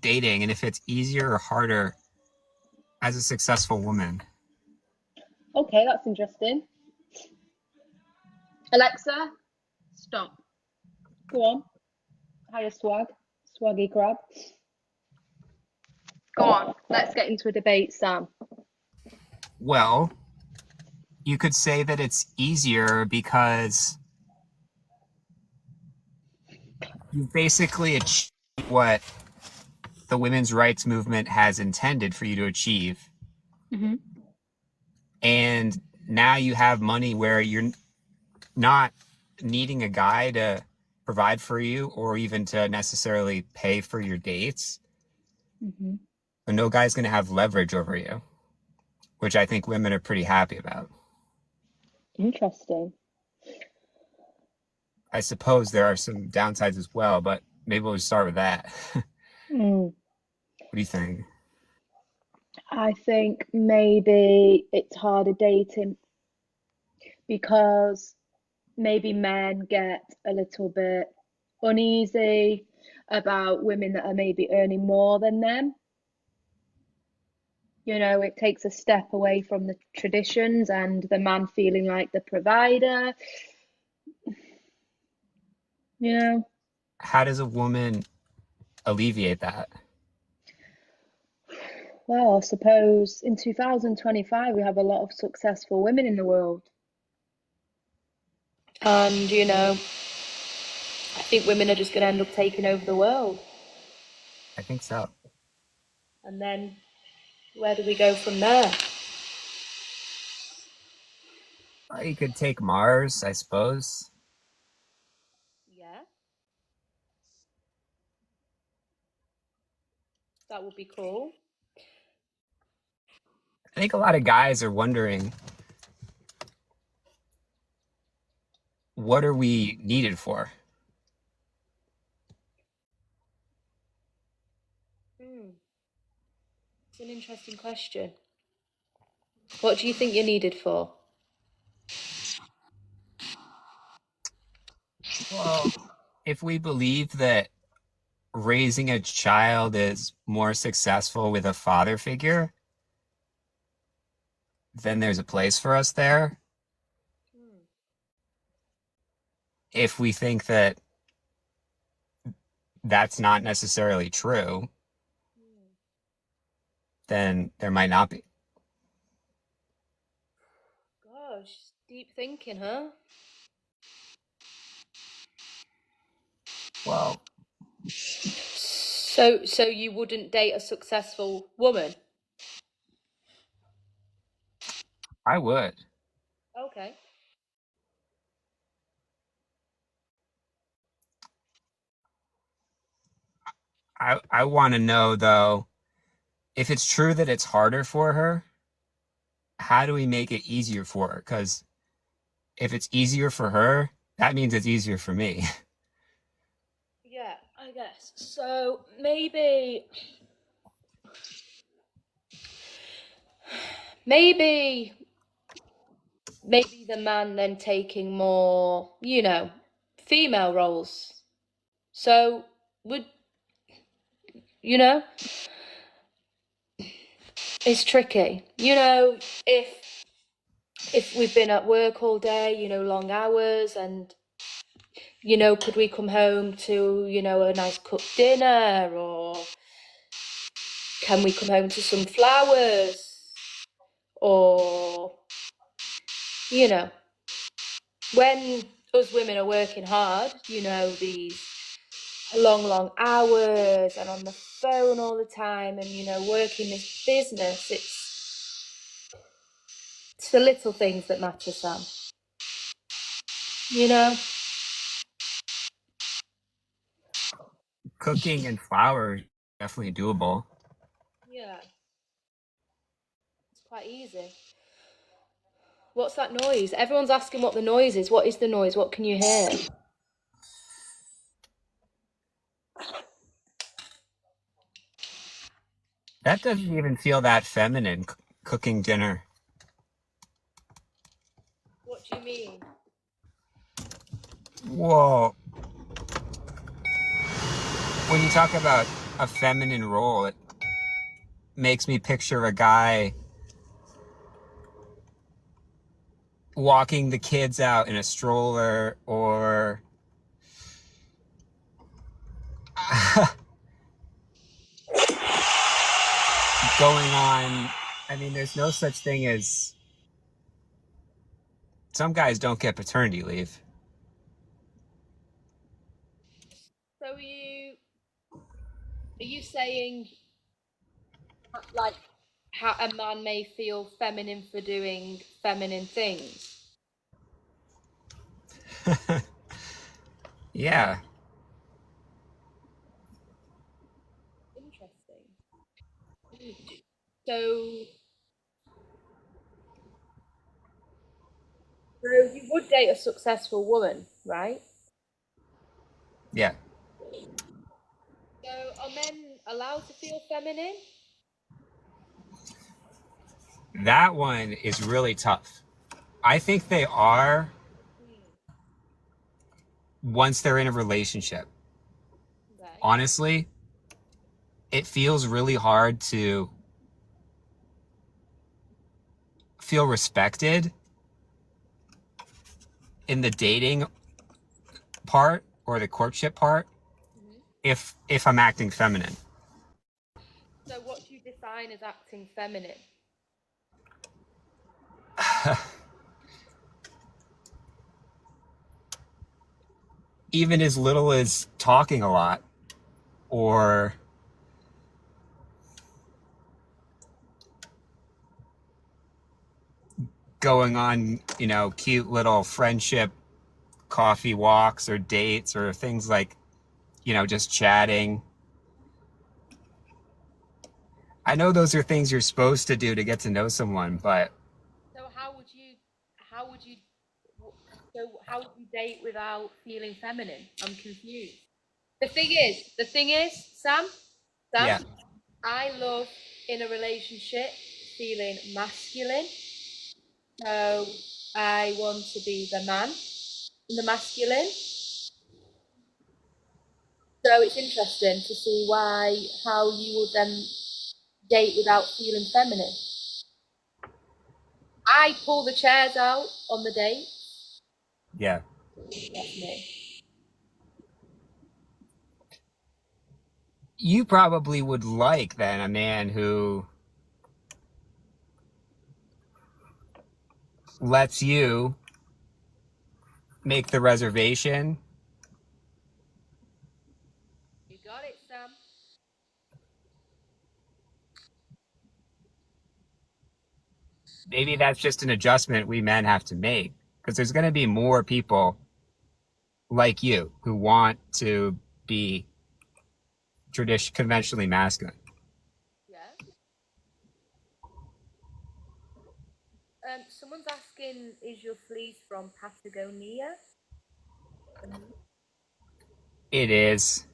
dating and if it's easier or harder as a successful woman. Okay, that's interesting. Alexa, stop. Go on. Higher swag. Swaggy crab. Go on. Let's get into a debate, Sam. Well, you could say that it's easier because you basically achieve what the women's rights movement has intended for you to achieve. Mm-hmm. And now you have money where you're not needing a guy to provide for you or even to necessarily pay for your dates. Mm-hmm. So no guy's going to have leverage over you, which I think women are pretty happy about. Interesting. I suppose there are some downsides as well, but maybe we'll start with that. Mm. What do you think? I think maybe it's harder dating because maybe men get a little bit uneasy about women that are maybe earning more than them. You know, it takes a step away from the traditions and the man feeling like the provider, you know. How does a woman alleviate that? Well, I suppose in 2025 we have a lot of successful women in the world. And, I think women are just going to end up taking over the world. I think so. And then where do we go from there? You could take Mars, I suppose. Yeah, that would be cool. I think a lot of guys are wondering, what are we needed for? Hmm, it's an interesting question. What do you think you're needed for? Well, if we believe that raising a child is more successful with a father figure, then there's a place for us there. Hmm. If we think that that's not necessarily true, Hmm. then there might not be. Gosh, deep thinking, huh? Well, So you wouldn't date a successful woman? I would. Okay. I want to know, though, if it's true that it's harder for her, how do we make it easier for her? Because if it's easier for her, that means it's easier for me. Yeah, I guess. So maybe maybe the man then taking more, female roles. So would you know, it's tricky. If we've been at work all day, long hours, and could we come home to, a nice cooked dinner, or can we come home to some flowers, or you know, when us women are working hard, these long hours and on the phone all the time and, working this business, it's the little things that matter, Sam. You know? Cooking and flowers definitely doable. Yeah, it's quite easy. What's that noise? Everyone's asking what the noise is. What is the noise? What can you hear? That doesn't even feel that feminine, cooking dinner. What do you mean? Whoa. When you talk about a feminine role. It makes me picture a guy walking the kids out in a stroller, or going on. I mean, there's no such thing as, some guys don't get paternity leave. So are you saying like how a man may feel feminine for doing feminine things? Yeah, Interesting. So, so you would date a successful woman, right? yeah. So are men allowed to feel feminine? That one is really tough. I think they are Hmm. once they're in a relationship. Okay. Honestly, it feels really hard to feel respected in the dating part or the courtship part Mhm. if I'm acting feminine. So what do you define as acting feminine? Even as little as talking a lot, or going on, cute little friendship coffee walks or dates or things like, just chatting. I know those are things you're supposed to do to get to know someone, but So how would you, so how would you date without feeling feminine? I'm confused. The thing is, Sam, yeah, I love in a relationship feeling masculine. So I want to be the man in the masculine. So it's interesting to see how you would then date without feeling feminine. I pull the chairs out on the date. yeah. That's me. You probably would like then a man who lets you make the reservation. You got it, Sam. Maybe that's just an adjustment we men have to make, because there's going to be more people like you who want to be conventionally masculine. Yeah. Someone's asking, is your fleece from Patagonia? It is.